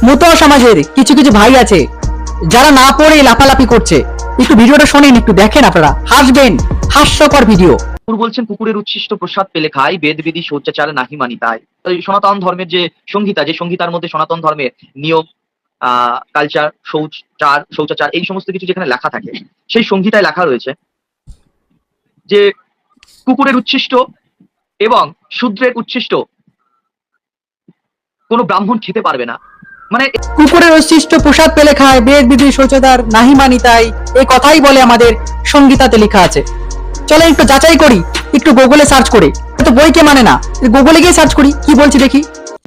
মুতোয়া সমাজের কিছু কিছু ভাই আছে যারা না পড়ে লাফালাফি করছে। একটু ভিডিওটা শোনেন, একটু দেখেন, আপনারা হাসবেন, হাস্যকর ভিডিও। ঠাকুর বলছেন কুকুরের উচ্ছিষ্ট প্রসাদ পেলে খাই, বেদ বিধি শৌচাচার নাহি মানি তাই। সনাতন ধর্মের যে সংহিতা, যে সংহিতার মধ্যে সনাতন ধর্মের নিয়ম, কালচার, শৌচাচার এই সমস্ত কিছু যেখানে লেখা থাকে, সেই সংহিতায় লেখা রয়েছে যে কুকুরের উচ্ছিষ্ট এবং শূদ্রের উচ্ছিষ্ট কোনো ব্রাহ্মণ খেতে পারবে না। মানে কুকুরের উচ্ছিষ্ট প্রসাদ পেলে খায়, বেদ বিধি শৌচাচার নাহি মানি তাই, এই কথাই বলে আমাদের সংগীতাতে লেখা আছে। চলেন একটু যাচাই করি, একটু গুগলে সার্চ করে। তো বইকে মানে না, গুগলে গিয়ে সার্চ করি কি বলছি দেখি।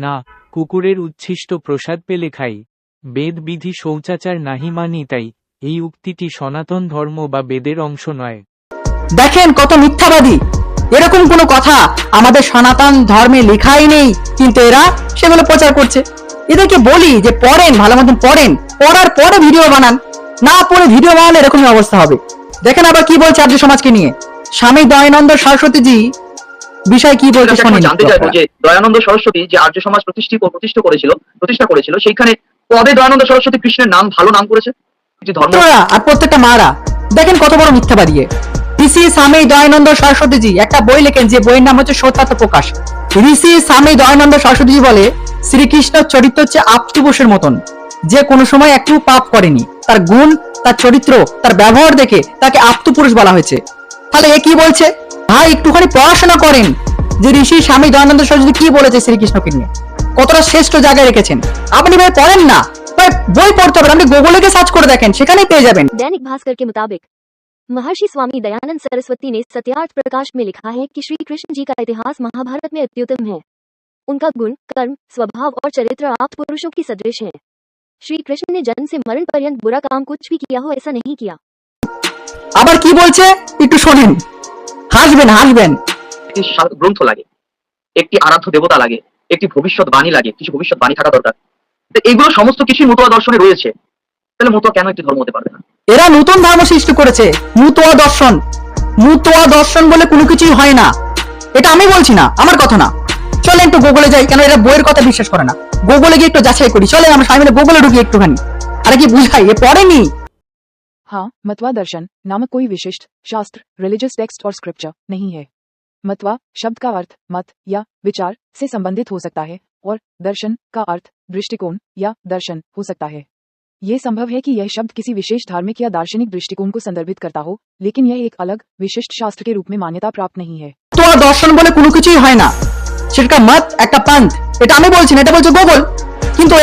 না, কুকুরের উচ্ছিষ্ট প্রসাদ পেলে খাই, বেদ বিধি শৌচাচার নাহি মানি তাই, এই উক্তিটি সনাতন ধর্ম বা বেদের অংশ নয়। দেখেন কত মিথ্যাবাদী, এরকম কোনো কথা আমাদের সনাতন ধর্মে লেখাই নেই, কিন্তু এরা সেগুলো প্রচার করছে। এদেরকে বলি যে পড়েন, ভালো মতন পড়েন, পড়ার পরে ভিডিও বানান, না পড়ে ভিডিও বানালে এরকমই অবস্থা হবে। দেখেন আবার কি বলছে আর্য সমাজকে নিয়ে। স্বামী দয়ানন্দ সরস্বতীজি বিষয় কি বলছে শোনেন। জানতে চাইবো যে দয়ানন্দ সরস্বতী যে আর্য সমাজ প্রতিষ্ঠা করেছিল সেইখানে কবে দয়ানন্দ সরস্বতী কৃষ্ণের নাম ভালো নাম করেছে? ধর্ম আর প্রত্যেকটা মারা দেখেন কত বড় মিথ্যাবাদী। ঋষি স্বামী দয়ানন্দ সরস্বতীজি একটা বই লেখেন, যে বইয়ের নাম হচ্ছে সত্যার্থ প্রকাশ। ঋষি স্বামী দয়ানন্দ সরস্বতীজি বলে শ্রীকৃষ্ণ চরিত্র হচ্ছে আপ্তবুসের মতন, যে কোনো সময় একটু পাপ করেনি। তার গুণ, তার চরিত্র, তার ব্যবহার দেখে তাকে আপ্তপুরুষ বলা হয়েছে। তাহলে এ কি বলছে? ভাই একটুখানি পড়াশোনা করেন যে ঋষি স্বামী দয়ানন্দ সরস্বতী কি বলেছে শ্রীকৃষ্ণকে নিয়ে, কতটা শ্রেষ্ঠ জায়গায় রেখেছেন। আপনি ভাই পড়েন না, ভাই বই পড়তে হবে, আপনি গুগলে গিয়ে সার্চ করে দেখেন, সেখানেই পেয়ে যাবেন। दैनिक भास्कर के मुताबिक महर्षि स्वामी दयानंद सरस्वती ने सत्यार्थ प्रकाश में लिखा है कि श्री कृष्ण जी का इतिहास महाभारत में अत्युत्तम है। उनका गुण, कर्म, स्वभाव और चरित्र आप्त पुरुषों की सदृश है। श्री कृष्ण ने जन्म से मरण पर्यंत बुरा काम कुछ भी किया हो ऐसा नहीं किया। আবার কি বলছে একটু শোনেন, হাসবেন হাসবেন। একটি গ্রন্থ লাগে, একটি আরাধ্য দেবতা লাগে, একটি ভবিষ্যৎবাণী লাগে, কিছু ভবিষ্যৎবাণী থাকা দরকার। তো এইগুলো সমস্ত কিছু মুতোয়া দর্শনে রয়েছে। তাহলে মুতোয়া কেন একটি ধর্ম হতে পারবে না? এরা নতুন ধর্ম সৃষ্টি করেছে, মুতোয়া দর্শন। মুতোয়া দর্শন বলে কোনো কিছুই হয় না, এটা আমি বলছি না, আমার কথা না। চলে একটু গুগলে যাই, কেন এরা বইয়ের কথা বিশ্বাস করে না। গুগলে গিয়ে একটু যাচাই করি, চলে আমরা সবাই মিলে গুগলে ঢুকি একটুখানি। আরে কি বুঝাই, এ পড়েনি। हाँ, मतवा दर्शन नामक कोई विशिष्ट शास्त्र, रिलीजियस टेक्स्ट और स्क्रिप्चर नहीं है। मतवा शब्द का अर्थ मत या विचार से संबंधित हो सकता है और दर्शन का अर्थ दृष्टिकोण या दर्शन हो सकता है। यह संभव है कि यह शब्द किसी विशेष धार्मिक या दार्शनिक दृष्टिकोण को संदर्भित करता हो, लेकिन यह एक अलग विशिष्ट शास्त्र के रूप में मान्यता प्राप्त नहीं है। মুতোয়া দর্শন বলে কোনো কিছুই হয় না, সেটা মত একটা পান্থ, এটা আমি বলছি না, এটা বলছে গুগল। কিন্তু